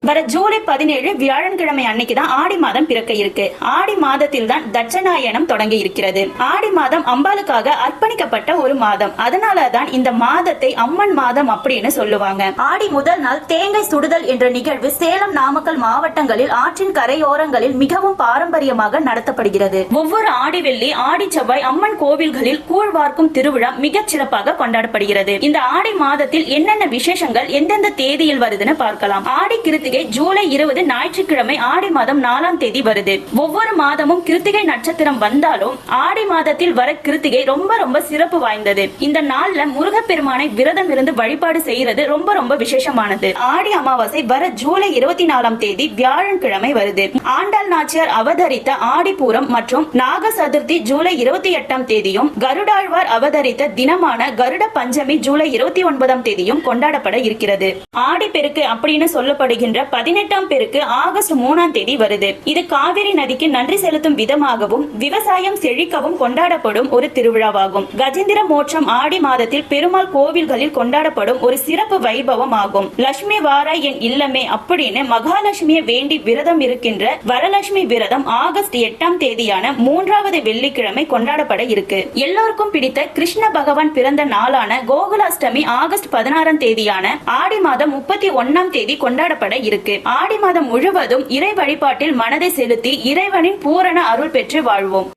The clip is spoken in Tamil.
வர ஜூலை 17 வியாழன்கிழமை அன்னைக்கு தான் ஆடி மாதம் பிறக்க இருக்கு. ஆடி மாதத்தில் தான் தட்சநாயனம் தொடங்கி இருக்கிறது. ஆடி மாதம் அம்பாளுக்காக அர்ப்பணிக்கப்பட்ட ஒரு மாதம். அதனாலதான் இந்த மாதத்தை அம்மன் மாதம் அப்படின்னு சொல்லுவாங்க. ஆடி முதல் நாள் தேங்காய் சுடுதல் என்ற நிகழ்வு சேலம், நாமக்கல் மாவட்டங்களில் ஆற்றின் கரையோரங்களில் மிகவும் பாரம்பரியமாக நடத்தப்படுகிறது. ஒவ்வொரு ஆடி வெள்ளி, ஆடி செவ்வாய் அம்மன் கோவில்களில் கூழ் வார்க்கும் திருவிழா மிகச் சிறப்பாக கொண்டாடப்படுகிறது. இந்த ஆடி மாதத்தில் என்னென்ன விசேஷங்கள் எந்தெந்த தேதியில் வருதுன்னு பார்க்கலாம். ஆடி கிருத்திகை ஜூலை 20 ஞாயிற்றுக்கிழமை ஆடி மாதம் 4ஆம் தேதி வருது. ஒவ்வொரு மாதமும் கிருத்திகை நட்சத்திரம் வந்தாலும் ஆடி மாதத்தில் வர கிருத்திகை ரொம்ப ரொம்ப சிறப்பு வாய்ந்தது. இந்த நாள்ல முருகப்பெருமானை விரதம் இருந்து வழிபாடு செய்யறது ரொம்ப ரொம்ப விசேஷமானது. ஆடி அமாவாசை வர ஜூலை 24ஆம் தேதி வியாழன்கிழமை வருது. ஆண்டாள் நாச்சியார் அவதரித்த ஆடிப்பூரம் மற்றும் நாக சதுர்த்தி ஜூலை 28ஆம் தேதியும், கருடாழ்வார் அவதரித்த தினமான கருட பஞ்சமி ஜூலை 29ஆம் தேதியும் கொண்டாடப்பட இருக்கிறது. ஆடி பெருக்கு அப்படின்னு சொல்லப்படுகின்ற 18ஆம் பெருக்கு ஆகஸ்ட் 3ஆம் தேதி வருது. இது காவிரி நதிக்கு நன்றி செலுத்தும் விதமாகவும் விவசாயம் செழிக்கவும் கொண்டாடப்படும் ஒரு திருவிழாவாகும். கஜேந்திர மோட்சம் ஆடி மாதத்தில் பெருமாள் கோவில்களில் கொண்டாடப்படும் ஒரு சிறப்பு வைபவம் ஆகும். லட்சுமி வாரா என் இல்லமே அப்படின்னு மகாலட்சுமியை வேண்டி விரதம் இருக்கின்ற வரலட்சுமி விரதம் ஆகஸ்ட் 8ஆம் தேதியான 3வது வெள்ளிக்கிழமை கொண்டாடப்பட இருக்கு. எல்லோருக்கும் பிடித்த கிருஷ்ண பகவான் பிறந்த நாளான கோகுலாஷ்டமி ஆகஸ்ட் 16ஆம் தேதியான ஆடி மாதம் 31ஆம் தேதி கொண்டாடப்பட இருக்கு. ஆடி மாதம் முழுவதும் இறை வழிபாட்டில் மனதை செலுத்தி இறைவனின் பூரண அருள் பெற்று வாழ்வோம்.